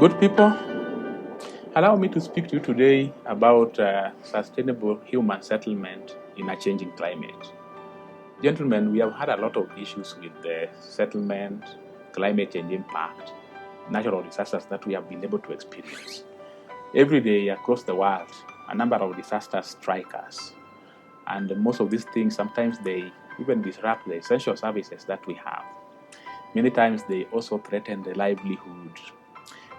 Good people, allow me to speak to you today about sustainable human settlement in a changing climate. Gentlemen, we have had a lot of issues with the settlement, climate change impact, natural disasters that we have been able to experience. Every day across the world, a number of disasters strike us. And most of these things, sometimes they even disrupt the essential services that we have. Many times they also threaten the livelihood.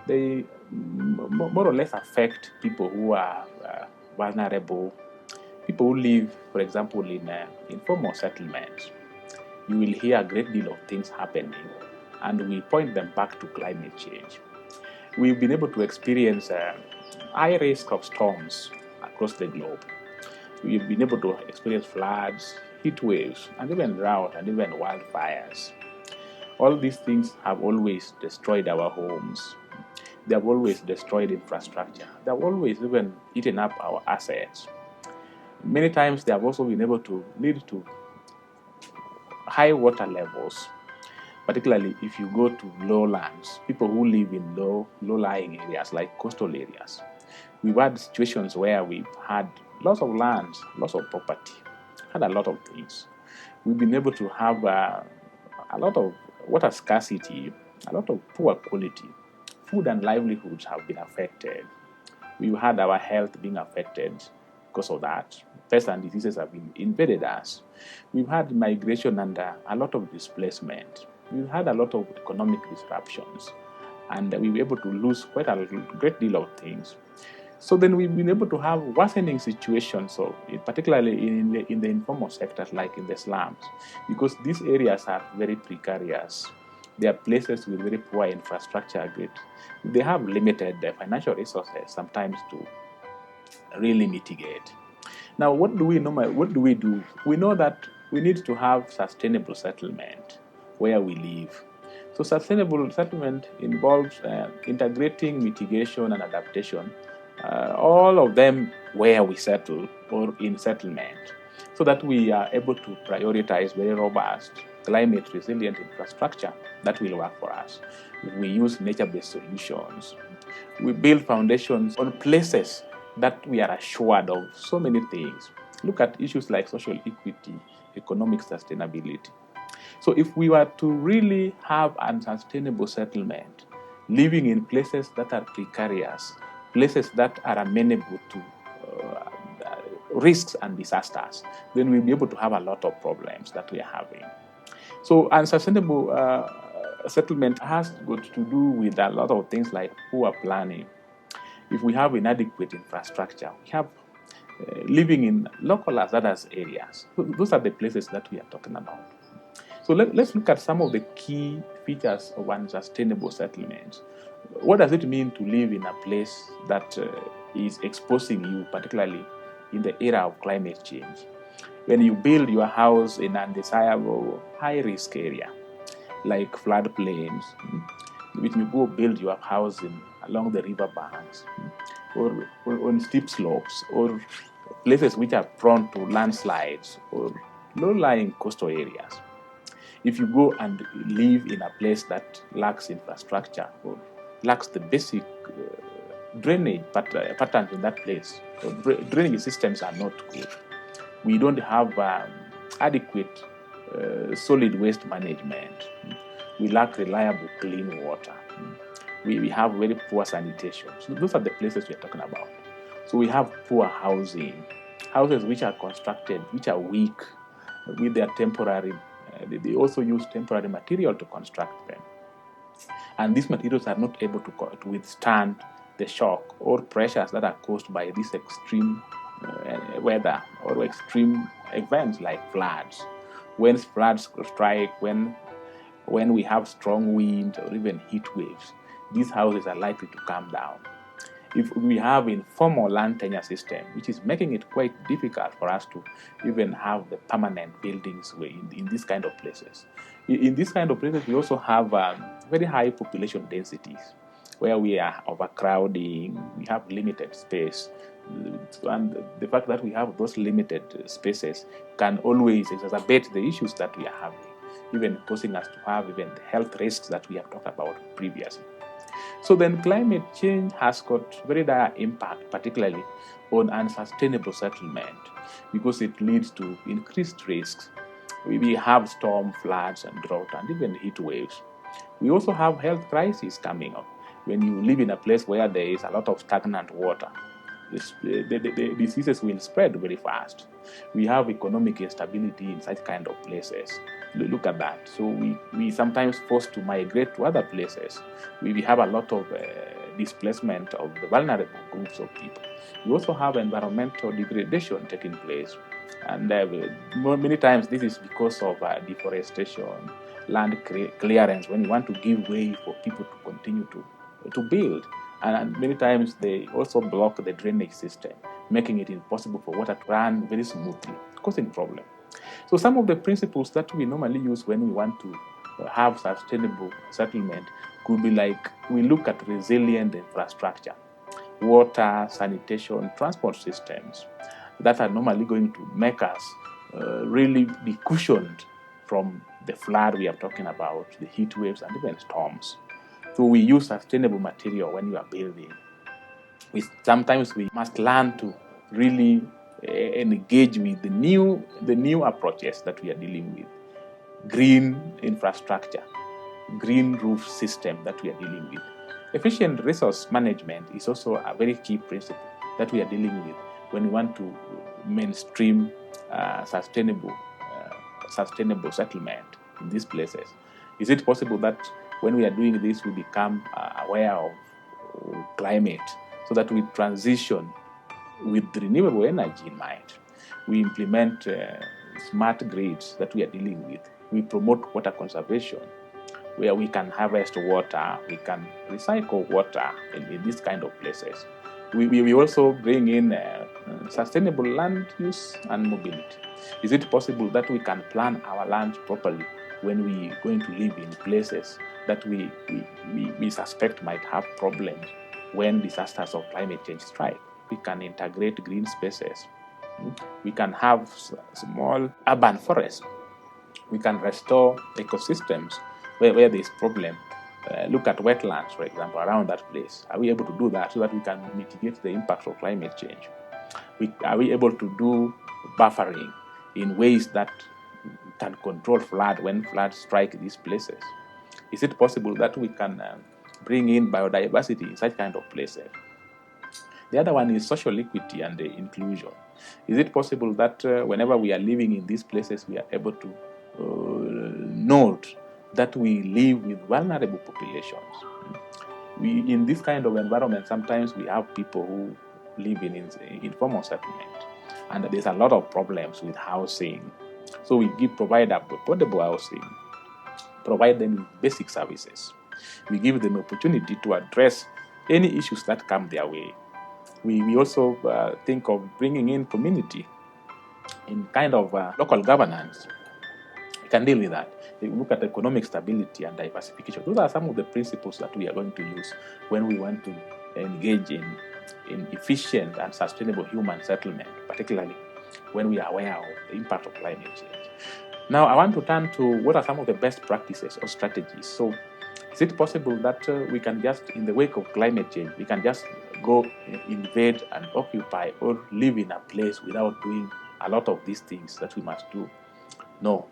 They more or less affect people who are vulnerable, people who live, for example, in informal settlements. You will hear a great deal of things happening, and we point them back to climate change. We've been able to experience high risk of storms across the globe. We've been able to experience floods, heat waves, and even drought and even wildfires. All these things have always destroyed our homes. They have always destroyed infrastructure. They have always even eaten up our assets. Many times they have also been able to lead to high water levels, particularly if you go to lowlands, people who live in low-lying areas like coastal areas. We've had situations where we've had lots of land, lots of property, had a lot of things. We've been able to have a lot of water scarcity, a lot of poor quality. Food and livelihoods have been affected. We've had our health being affected because of that. Pests and diseases have invaded us. We've had migration and a lot of displacement. We've had a lot of economic disruptions, and we were able to lose quite a great deal of things. So then we've been able to have worsening situations, so particularly in the informal sectors, like in the slums, because these areas are very precarious. They are places with very poor infrastructure. They have limited financial resources sometimes to really mitigate. Now, what do we do? We know that we need to have sustainable settlement where we live. So sustainable settlement involves integrating mitigation and adaptation, all of them where we settle or in settlement, so that we are able to prioritize very robust, climate resilient infrastructure that will work for us. We use nature-based solutions. We build foundations on places that we are assured of so many things. Look at issues like social equity, economic sustainability. So if we were to really have a sustainable settlement, living in places that are precarious, places that are amenable to risks and disasters, then we'll be able to have a lot of problems that we are having. So unsustainable settlement has got to do with a lot of things like poor planning. If we have inadequate infrastructure, we have living in local hazardous areas. So those are the places that we are talking about. So let's look at some of the key features of unsustainable settlements. What does it mean to live in a place that is exposing you, particularly in the era of climate change? When you build your house in an undesirable high-risk area, like floodplains, when you go build your house along the river banks, or on steep slopes, or places which are prone to landslides, or low-lying coastal areas. If you go and live in a place that lacks infrastructure or lacks the basic drainage patterns in that place, or drainage systems are not good. We don't have adequate solid waste management. We lack reliable clean water. We have very poor sanitation. So those are the places we are talking about. So we have poor housing, houses which are constructed, which are weak, with their temporary. They also use temporary material to construct them. And these materials are not able to withstand the shock or pressures that are caused by this extreme weather or extreme events like floods. When floods strike, when we have strong wind or even heat waves, these houses are likely to come down. If we have informal land tenure system, which is making it quite difficult for us to even have the permanent buildings in these kind of places. In these kind of places, we also have very high population densities, where we are overcrowding, we have limited space. And the fact that we have those limited spaces can always exacerbate the issues that we are having, even causing us to have even the health risks that we have talked about previously. So then climate change has got very dire impact, particularly on unsustainable settlement, because it leads to increased risks. We have storm, floods, and drought, and even heat waves. We also have health crises coming up. When you live in a place where there is a lot of stagnant water, the diseases will spread very fast. We have economic instability in such kind of places. Look at that. So we sometimes forced to migrate to other places. We have a lot of displacement of the vulnerable groups of people. We also have environmental degradation taking place. And many times this is because of deforestation, land clearance, when you want to give way for people to continue to build. And many times they also block the drainage system, making it impossible for water to run very smoothly, causing problems. So some of the principles that we normally use when we want to have sustainable settlement could be like, we look at resilient infrastructure, water, sanitation, transport systems that are normally going to make us really be cushioned from the flood we are talking about, the heat waves, and even storms. So we use sustainable material when we are building. Sometimes we must learn to really engage with the new approaches that we are dealing with. Green infrastructure, green roof system that we are dealing with. Efficient resource management is also a very key principle that we are dealing with when we want to mainstream sustainable settlement in these places. Is it possible that when we are doing this, we become aware of climate so that we transition with renewable energy in mind? We implement smart grids that we are dealing with. We promote water conservation, where we can harvest water, we can recycle water in these kind of places. We also bring in sustainable land use and mobility. Is it possible that we can plan our land properly when we are going to live in places that we suspect might have problems when disasters of climate change strike? We can integrate green spaces. We can have small urban forests. We can restore ecosystems where there is problem. Look at wetlands, for example, around that place. Are we able to do that so that we can mitigate the impact of climate change? Are we able to do buffering in ways that can control flood when floods strike these places? Is it possible that we can bring in biodiversity in such kind of places? The other one is social equity and inclusion. Is it possible that whenever we are living in these places, we are able to note that we live with vulnerable populations? In this kind of environment, sometimes we have people who live in informal settlement, and there's a lot of problems with housing. So we provide affordable housing, provide them with basic services. We give them opportunity to address any issues that come their way. We also think of bringing in community in kind of local governance. We can deal with that. We look at economic stability and diversification. Those are some of the principles that we are going to use when we want to engage in efficient and sustainable human settlement, particularly when we are aware of the impact of climate change. Now, I want to turn to what are some of the best practices or strategies. So, is it possible that we can just, in the wake of climate change, we can just go invade and occupy or live in a place without doing a lot of these things that we must do? No,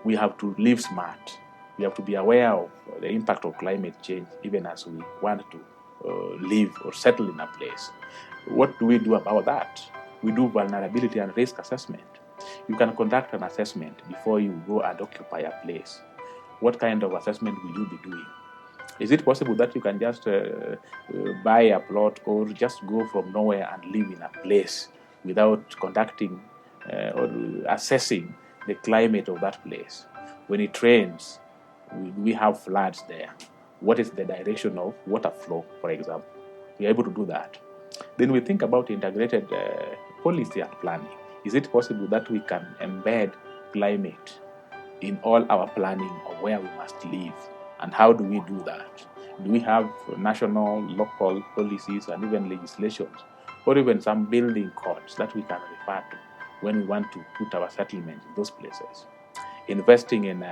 we have to live smart. We have to be aware of the impact of climate change even as we want to live or settle in a place. What do we do about that? We do vulnerability and risk assessment. You can conduct an assessment before you go and occupy a place. What kind of assessment will you be doing? Is it possible that you can just buy a plot or just go from nowhere and live in a place without conducting or assessing the climate of that place? When it rains, we have floods there. What is the direction of water flow, for example? We are able to do that. Then we think about integrated policy and planning. Is it possible that we can embed climate in all our planning of where we must live? And how do we do that? Do we have national, local policies and even legislations, or even some building codes that we can refer to when we want to put our settlement in those places? investing in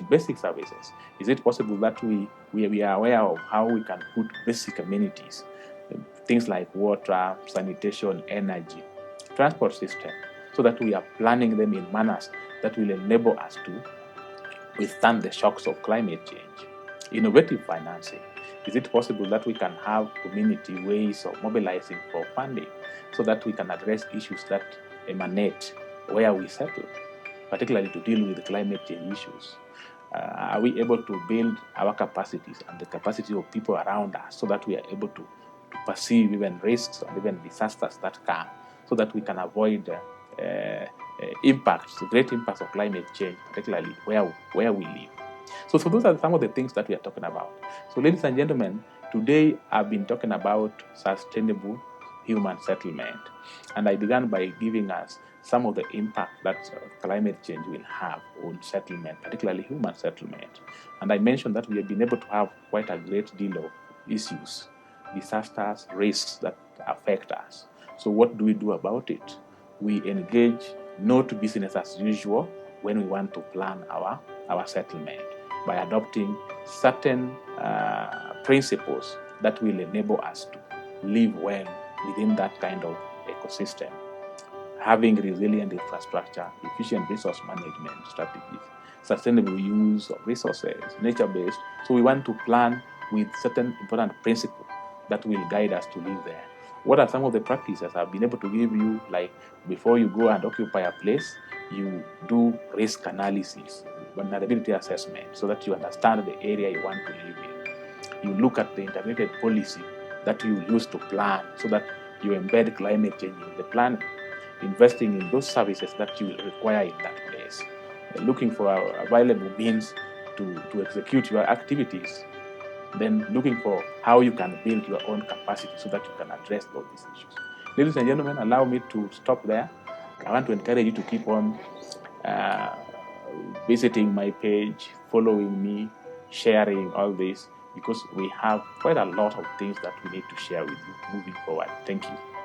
basic services. Is it possible that we are aware of how we can put basic amenities, things like water, sanitation, energy, transport system, so that we are planning them in manners that will enable us to withstand the shocks of climate change? Innovative financing. Is it possible that we can have community ways of mobilizing for funding so that we can address issues that emanate where we settle, particularly to deal with climate change issues? Are we able to build our capacities and the capacity of people around us so that we are able to perceive even risks or even disasters that come, so that we can avoid impacts, the great impacts of climate change, particularly where we live? So those are some of the things that we are talking about. So ladies and gentlemen, today I've been talking about sustainable human settlement. And I began by giving us some of the impact that climate change will have on settlement, particularly human settlement. And I mentioned that we have been able to have quite a great deal of issues, disasters, risks that affect us. So what do we do about it? We engage not business as usual when we want to plan our settlement, by adopting certain principles that will enable us to live well within that kind of ecosystem. Having resilient infrastructure, efficient resource management strategies, sustainable use of resources, nature-based. So we want to plan with certain important principles that will guide us to live there. What are some of the practices I've been able to give you? Like, before you go and occupy a place, you do risk analysis, vulnerability assessment, so that you understand the area you want to live in. You look at the integrated policy that you use to plan, so that you embed climate change in the planning, investing in those services that you will require in that place, looking for available means to execute your activities, then looking for how you can build your own capacity so that you can address all these issues. Ladies and gentlemen, allow me to stop there. I want to encourage you to keep on visiting my page, following me, sharing all this, because we have quite a lot of things that we need to share with you moving forward. Thank you.